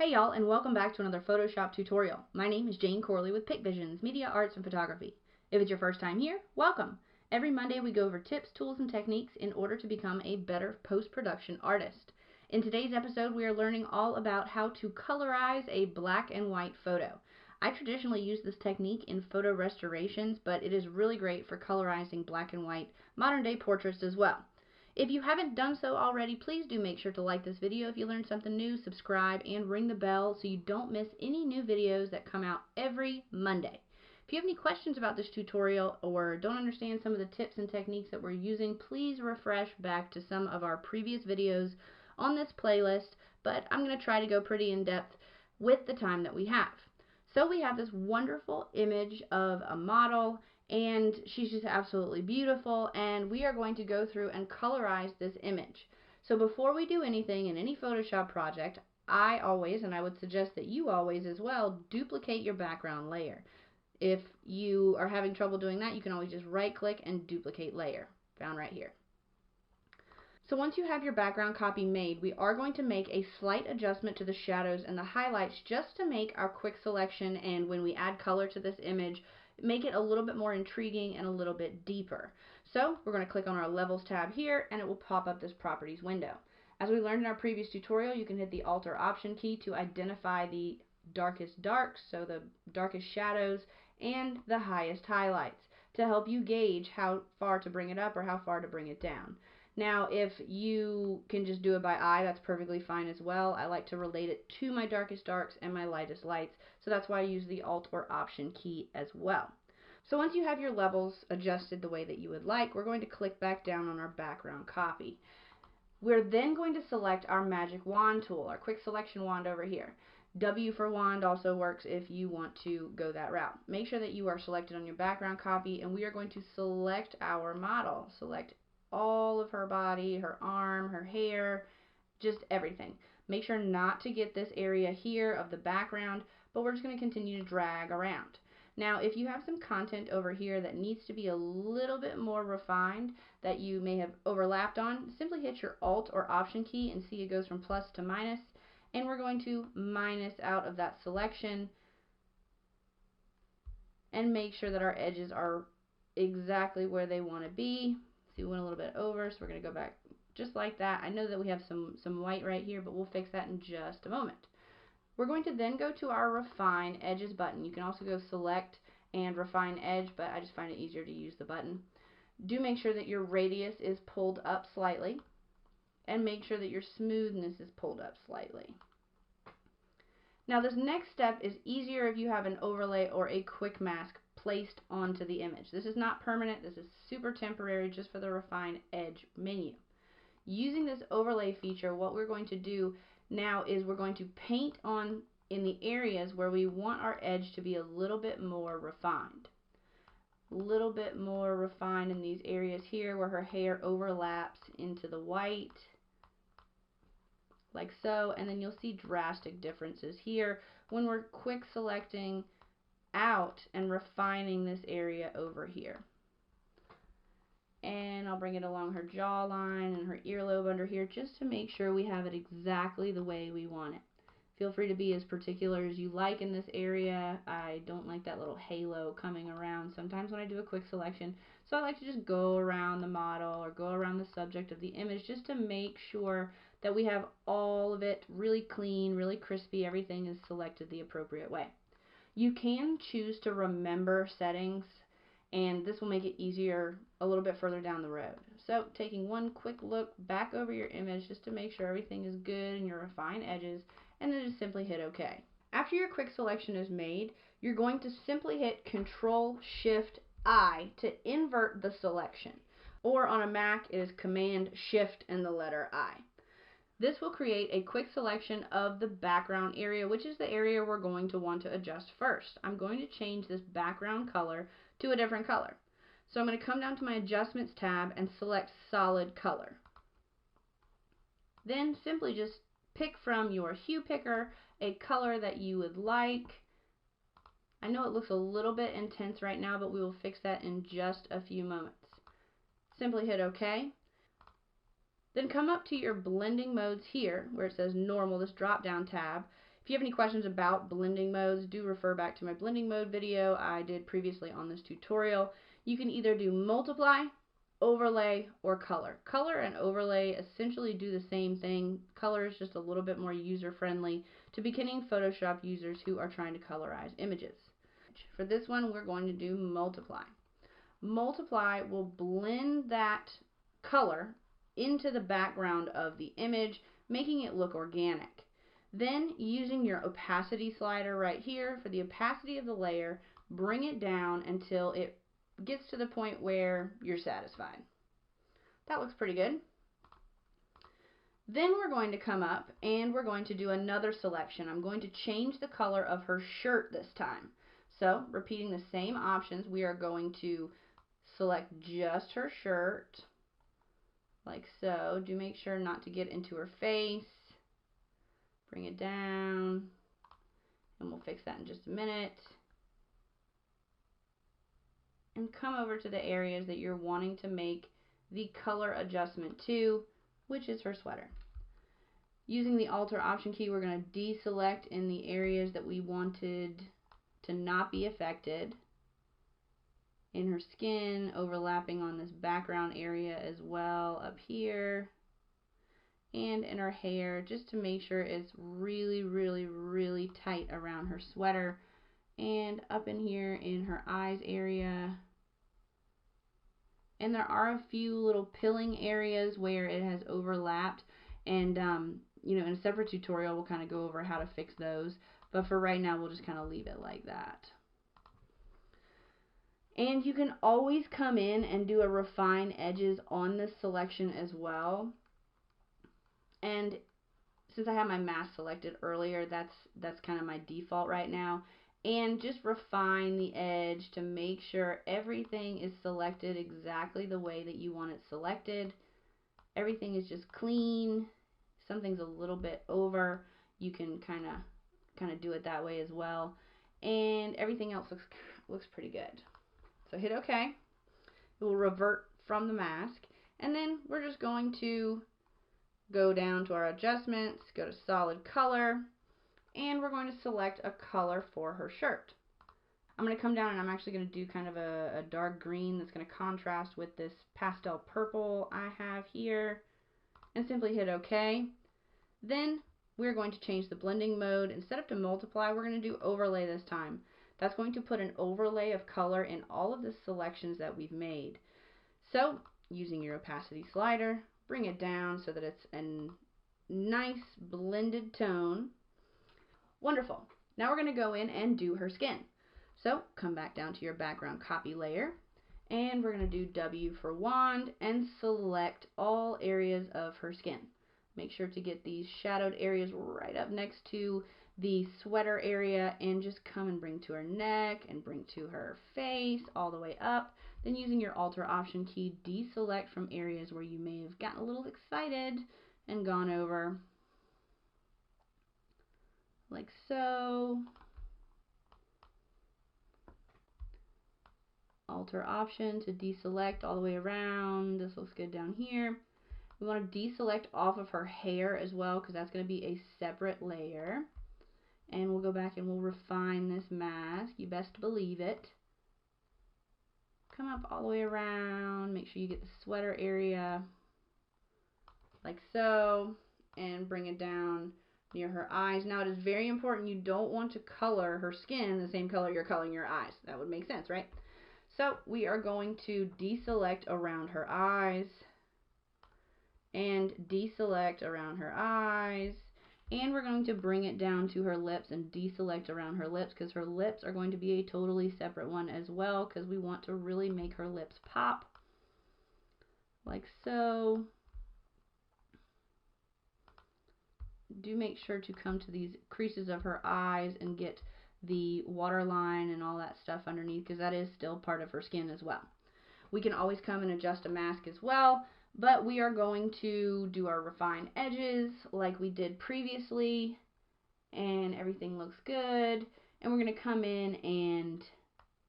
Hey y'all, and welcome back to another Photoshop tutorial. My name is Jane Corley with PicVisions, Media Arts and Photography. If it's your first time here, welcome. Every Monday we go over tips, tools, and techniques in order to become a better post-production artist. In today's episode, we are learning all about how to colorize a black and white photo. I traditionally use this technique in photo restorations, but it is really great for colorizing black and white modern-day portraits as well. If you haven't done so already, please do make sure to like this video if you learned something new, subscribe, and ring the bell so you don't miss any new videos that come out every Monday. If you have any questions about this tutorial or don't understand some of the tips and techniques that we're using, please refresh back to some of our previous videos on this playlist, but I'm going to try to go pretty in depth with the time that we have. So we have this wonderful image of a model, and she's just absolutely beautiful, and we are going to go through and colorize this image. So before we do anything in any Photoshop project, I always, and I would suggest that you always as well, duplicate your background layer. If you are having trouble doing that, you can always just right click and duplicate layer, found right here. So once you have your background copy made, we are going to make a slight adjustment to the shadows and the highlights just to make our quick selection, and when we add color to this image, make it a little bit more intriguing and a little bit deeper. So we're going to click on our Levels tab here, and it will pop up this Properties window. As we learned in our previous tutorial, you can hit the Alt or Option key to identify the darkest darks, so the darkest shadows, and the highest highlights to help you gauge how far to bring it up or how far to bring it down. Now, if you can just do it by eye, that's perfectly fine as well. I like to relate it to my darkest darks and my lightest lights, so that's why I use the Alt or Option key as well. So once you have your levels adjusted the way that you would like, we're going to click back down on our background copy. We're then going to select our magic wand tool, our quick selection wand over here. W for wand also works if you want to go that route. Make sure that you are selected on your background copy, and we are going to select our model. Select all of her body, her arm, her hair, just everything. Make sure not to get this area here of the background, but we're just going to continue to drag around. Now, if you have some content over here that needs to be a little bit more refined that you may have overlapped on, simply hit your Alt or Option key and see it goes from plus to minus, and we're going to minus out of that selection and make sure that our edges are exactly where they want to be. See, we went a little bit over, so we're going to go back just like that. I know that we have some white right here, but we'll fix that in just a moment. We're going to then go to our Refine Edges button. You can also go Select and Refine Edge, but I just find it easier to use the button. Do make sure that your radius is pulled up slightly, and make sure that your smoothness is pulled up slightly. Now this next step is easier if you have an overlay or a quick mask placed onto the image. This is not permanent, this is super temporary just for the Refine Edge menu. Using this overlay feature, what we're going to do now is we're going to paint on in the areas where we want our edge to be a little bit more refined. A little bit more refined in these areas here where her hair overlaps into the white, like so, and then you'll see drastic differences here when we're quick selecting out and refining this area over here. And I'll bring it along her jawline and her earlobe under here just to make sure we have it exactly the way we want it. Feel free to be as particular as you like in this area. I don't like that little halo coming around sometimes when I do a quick selection, so I like to just go around the model or go around the subject of the image just to make sure that we have all of it really clean, really crispy, everything is selected the appropriate way. You can choose to remember settings, and this will make it easier a little bit further down the road. So taking one quick look back over your image just to make sure everything is good and your refined edges, and then just simply hit OK. After your quick selection is made, you're going to simply hit Control-Shift-I to invert the selection, or on a Mac it is Command-Shift and the letter I. This will create a quick selection of the background area, which is the area we're going to want to adjust first. I'm going to change this background color to a different color. So I'm going to come down to my Adjustments tab and select Solid Color. Then simply just pick from your hue picker a color that you would like. I know it looks a little bit intense right now, but we will fix that in just a few moments. Simply hit OK. Then come up to your blending modes here where it says normal, this drop down tab. If you have any questions about blending modes, do refer back to my blending mode video I did previously on this tutorial. You can either do multiply, overlay, or color. Color and overlay essentially do the same thing. Color is just a little bit more user-friendly to beginning Photoshop users who are trying to colorize images. For this one, we're going to do multiply. Multiply will blend that color into the background of the image, making it look organic. Then, using your opacity slider right here, for the opacity of the layer, bring it down until it gets to the point where you're satisfied. That looks pretty good. Then we're going to come up and we're going to do another selection. I'm going to change the color of her shirt this time. So, repeating the same options, we are going to select just her shirt, like so. Do make sure not to get into her face. Bring it down, and we'll fix that in just a minute. And come over to the areas that you're wanting to make the color adjustment to, which is her sweater. Using the Alt or Option key, we're going to deselect in the areas that we wanted to not be affected. In her skin, overlapping on this background area as well, up here. And in her hair, just to make sure it's really, really, really tight around her sweater. And up in here in her eyes area. And there are a few little pilling areas where it has overlapped. And, you know, in a separate tutorial, we'll kind of go over how to fix those. But for right now, we'll just kind of leave it like that. And you can always come in and do a refine edges on this selection as well. And since I have my mask selected earlier, that's kind of my default right now. And just refine the edge to make sure everything is selected exactly the way that you want it selected. Everything is just clean. Something's a little bit over, you can kind of do it that way as well. And everything else looks pretty good. So hit OK. It will revert from the mask. And then we're just going to go down to our adjustments, go to solid color, and we're going to select a color for her shirt. I'm going to come down and I'm actually going to do kind of a dark green that's going to contrast with this pastel purple I have here, and simply hit OK. Then we're going to change the blending mode. Instead of to multiply, we're going to do overlay this time. That's going to put an overlay of color in all of the selections that we've made. So, using your opacity slider, bring it down so that it's a nice blended tone. Wonderful. Now we're going to go in and do her skin. So, come back down to your background copy layer, and we're going to do W for wand and select all areas of her skin. Make sure to get these shadowed areas right up next to the sweater area, and just come and bring to her neck and bring to her face all the way up. Then using your Alt or Option key, deselect from areas where you may have gotten a little excited and gone over like so. Alt or Option to deselect all the way around. This looks good down here. We want to deselect off of her hair as well, because that's going to be a separate layer. And we'll go back and we'll refine this mask. You best believe it. Come up all the way around. Make sure you get the sweater area like so. And bring it down near her eyes. Now it is very important, you don't want to color her skin the same color you're coloring your eyes. That would make sense, right? So we are going to deselect around her eyes. And deselect around her eyes. And we're going to bring it down to her lips and deselect around her lips, because her lips are going to be a totally separate one as well, because we want to really make her lips pop. Like so. Do make sure to come to these creases of her eyes and get the waterline and all that stuff underneath, because that is still part of her skin as well. We can always come and adjust a mask as well. But we are going to do our refined edges like we did previously, and everything looks good. And we're going to come in and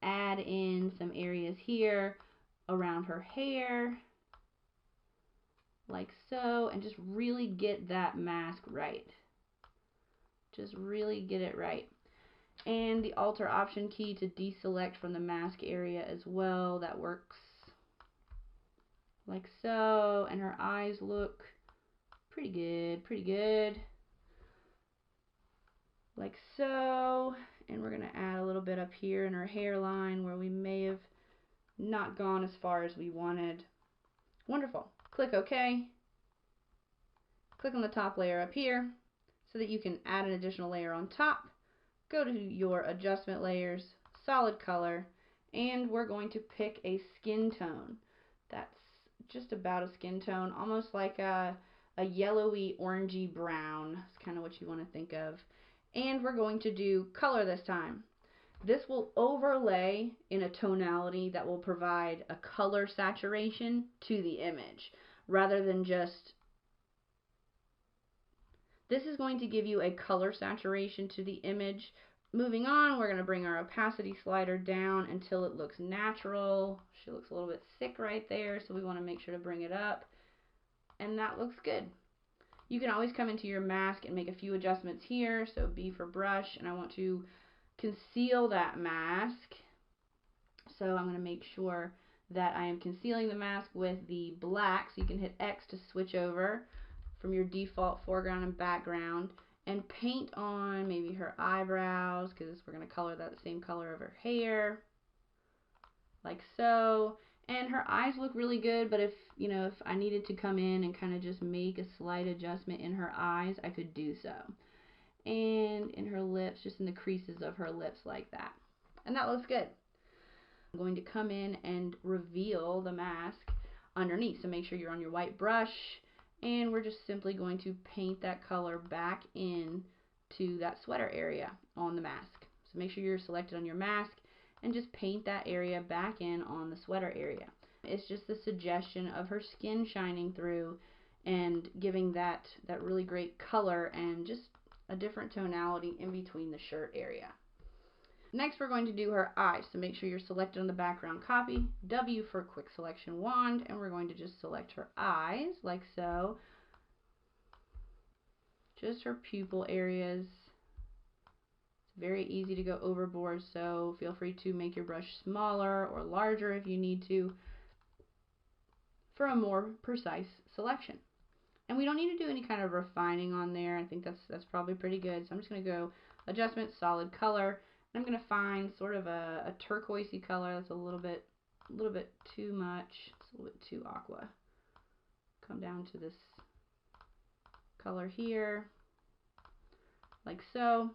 add in some areas here around her hair, like so, and just really get that mask right. Just really get it right. And the Alter Option key to deselect from the mask area as well. That works like so. And her eyes look pretty good, pretty good. Like so. And we're going to add a little bit up here in her hairline where we may have not gone as far as we wanted. Wonderful. Click OK. Click on the top layer up here so that you can add an additional layer on top. Go to your adjustment layers, solid color, and we're going to pick a skin tone. That's just about a skin tone, almost like a yellowy orangey brown. That's kind of what you want to think of. And we're going to do color this time. This will overlay in a tonality that will provide a color saturation to the image rather than just. This is going to give you a color saturation to the image. Moving on, we're going to bring our opacity slider down until it looks natural. She looks a little bit thick right there, so we want to make sure to bring it up. And that looks good. You can always come into your mask and make a few adjustments here. So B for brush, and I want to conceal that mask. So I'm going to make sure that I am concealing the mask with the black. So you can hit X to switch over from your default foreground and background, and paint on maybe her eyebrows, because we're going to color that the same color of her hair, like so. And her eyes look really good, but if I needed to come in and kind of just make a slight adjustment in her eyes, I could do so. And in her lips, just in the creases of her lips like that. And that looks good. I'm going to come in and reveal the mask underneath. So make sure you're on your white brush, and we're just simply going to paint that color back in to that sweater area on the mask. So make sure you're selected on your mask and just paint that area back in on the sweater area. It's just the suggestion of her skin shining through and giving that really great color and just a different tonality in between the shirt area. Next, we're going to do her eyes. So make sure you're selected on the background copy. W for quick selection wand, and we're going to just select her eyes like so. Just her pupil areas. Very easy to go overboard, so feel free to make your brush smaller or larger if you need to for a more precise selection. And we don't need to do any kind of refining on there. I think that's probably pretty good. So I'm just going to go adjustment, solid color, and I'm going to find sort of a turquoisey color that's a little bit too much. It's a little bit too aqua. Come down to this color here, like so.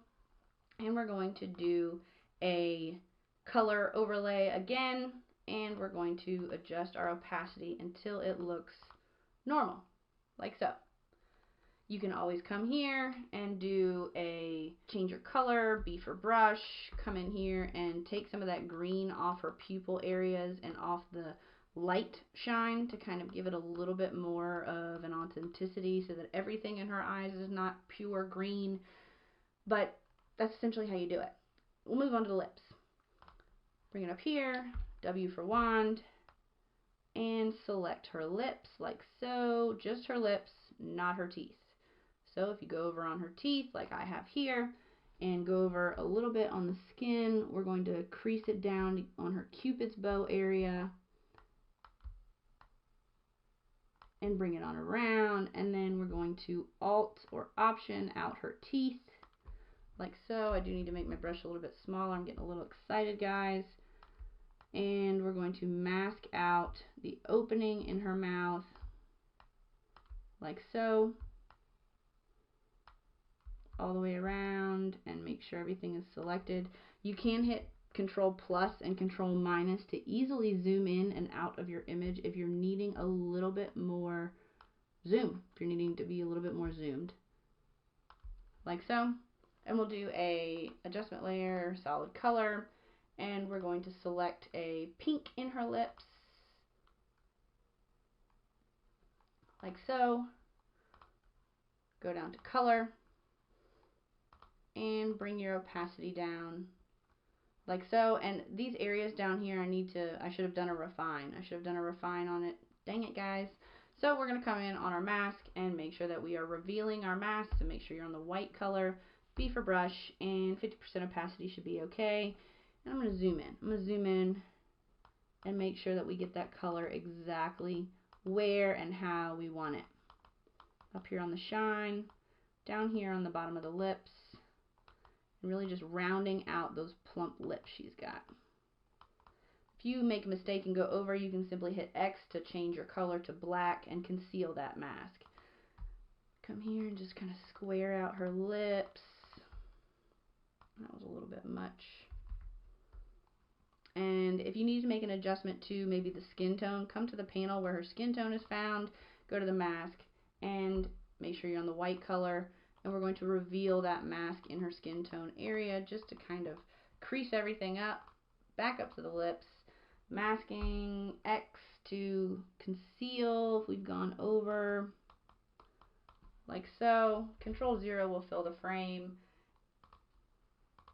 And we're going to do a color overlay again, and we're going to adjust our opacity until it looks normal, like so. You can always come here and do a change your color, B for brush, come in here and take some of that green off her pupil areas and off the light shine to kind of give it a little bit more of an authenticity so that everything in her eyes is not pure green, but that's essentially how you do it. We'll move on to the lips. Bring it up here, W for wand, and select her lips like so, just her lips, not her teeth. So if you go over on her teeth like I have here, and go over a little bit on the skin, we're going to crease it down on her Cupid's bow area, and bring it on around, and then we're going to Alt or Option out her teeth, like so. I do need to make my brush a little bit smaller. I'm getting a little excited, guys. And we're going to mask out the opening in her mouth, like so, all the way around, and make sure everything is selected. You can hit Control plus and Control minus to easily zoom in and out of your image if you're needing a little bit more zoom, if you're needing to be a little bit more zoomed, like so. And we'll do a adjustment layer, solid color, and we're going to select a pink in her lips, like so. Go down to color and bring your opacity down like so. And these areas down here, I should have done a refine. I should have done a refine on it. Dang it, guys. So we're going to come in on our mask and make sure that we are revealing our mask. So make sure you're on the white color. B for brush, and 50% opacity should be okay. And I'm going to zoom in. I'm going to zoom in and make sure that we get that color exactly where and how we want it. Up here on the shine, down here on the bottom of the lips, and really just rounding out those plump lips she's got. If you make a mistake and go over, you can simply hit X to change your color to black and conceal that mask. Come here and just kind of square out her lips. That was a little bit much. And if you need to make an adjustment to maybe the skin tone, come to the panel where her skin tone is found, go to the mask, and make sure you're on the white color. And we're going to reveal that mask in her skin tone area just to kind of crease everything up, back up to the lips, masking, X to conceal if we've gone over, like so. Control 0 will fill the frame.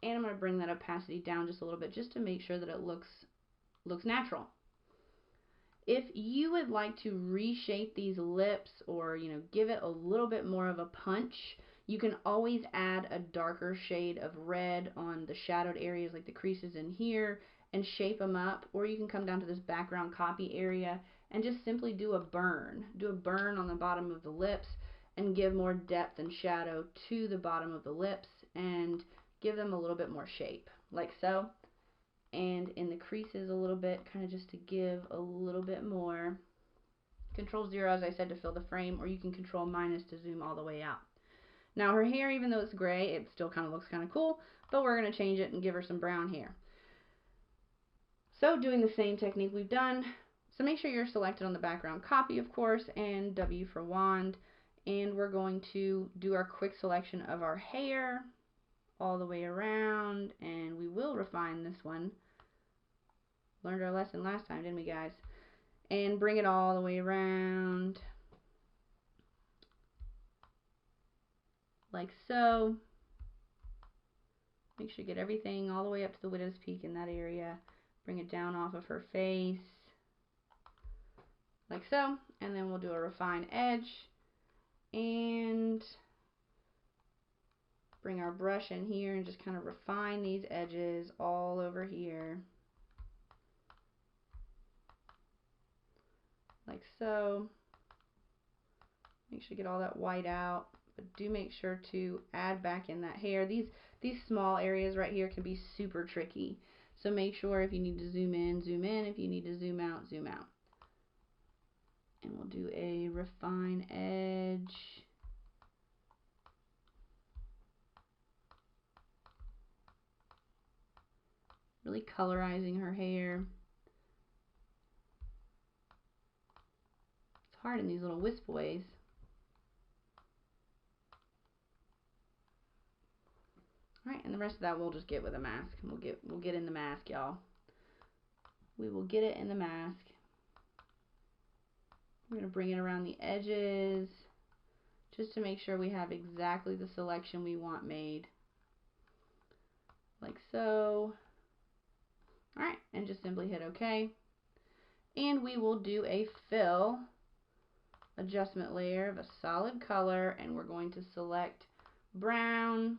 And I'm going to bring that opacity down just a little bit just to make sure that it looks natural. If you would like to reshape these lips or, give it a little bit more of a punch, you can always add a darker shade of red on the shadowed areas like the creases in here and shape them up. Or you can come down to this background copy area and just simply do a burn. Do a burn on the bottom of the lips and give more depth and shadow to the bottom of the lips and give them a little bit more shape, like so. And in the creases a little bit, kind of just to give a little bit more. Control 0, as I said, to fill the frame, or you can Control- to zoom all the way out. Now her hair, even though it's gray, it still kind of looks kind of cool, but we're going to change it and give her some brown hair. So doing the same technique we've done, so make sure you're selected on the background copy, of course, and W for wand, and we're going to do our quick selection of our hair all the way around, and we will refine this one. Learned our lesson last time, didn't we, guys? And bring it all the way around, like so. Make sure you get everything all the way up to the widow's peak in that area. Bring it down off of her face, like so. And then we'll do a refine edge, and bring our brush in here and just kind of refine these edges all over here, like so. Make sure you get all that white out, but do make sure to add back in that hair. These small areas right here can be super tricky, so make sure if you need to zoom in, zoom in. If you need to zoom out, zoom out. And we'll do a refine edge. Really colorizing her hair. It's hard in these little wisp ways. Alright, and the rest of that we'll just get with a mask. We'll get in the mask, y'all. We will get it in the mask. We're going to bring it around the edges just to make sure we have exactly the selection we want made, like so. Alright, and just simply hit OK. And we will do a fill adjustment layer of a solid color, and we're going to select brown.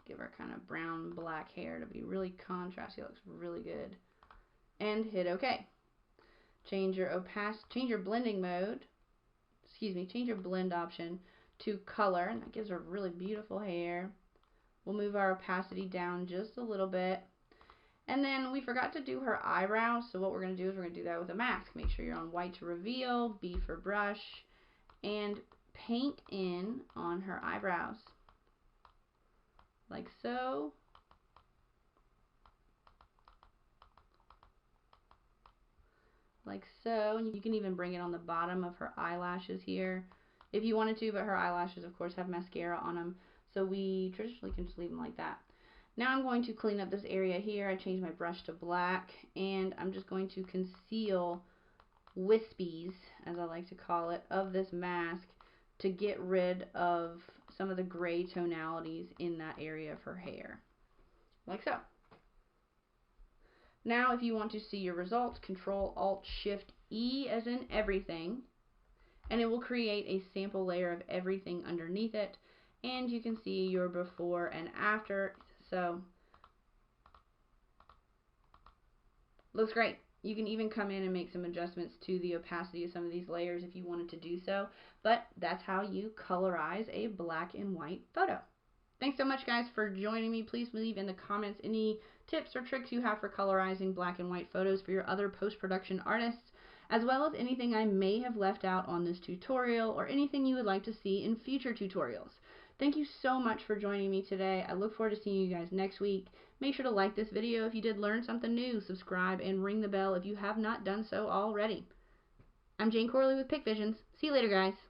Give her kind of brown black hair to be really contrasty. It looks really good. And hit OK. Change your blending mode. Change your blend option to color, and that gives her really beautiful hair. We'll move our opacity down just a little bit. And then we forgot to do her eyebrows, so what we're going to do is we're going to do that with a mask. Make sure you're on white to reveal, B for brush, and paint in on her eyebrows, like so. Like so. And you can even bring it on the bottom of her eyelashes here if you wanted to, but her eyelashes, of course, have mascara on them, so we traditionally can just leave them like that. Now I'm going to clean up this area here. I changed my brush to black, and I'm just going to conceal wispies, as I like to call it, of this mask to get rid of some of the gray tonalities in that area of her hair, like so. Now if you want to see your results, Control-Alt-Shift-E as in everything, and it will create a sample layer of everything underneath it. and you can see your before and after. So looks great. You can even come in and make some adjustments to the opacity of some of these layers if you wanted to do so, but that's how you colorize a black and white photo. Thanks so much, guys, for joining me. Please leave in the comments any tips or tricks you have for colorizing black and white photos for your other post-production artists, as well as anything I may have left out on this tutorial or anything you would like to see in future tutorials. Thank you so much for joining me today. I look forward to seeing you guys next week. Make sure to like this video if you did learn something new, subscribe, and ring the bell if you have not done so already. I'm Jane Corley with PicVisions. See you later, guys.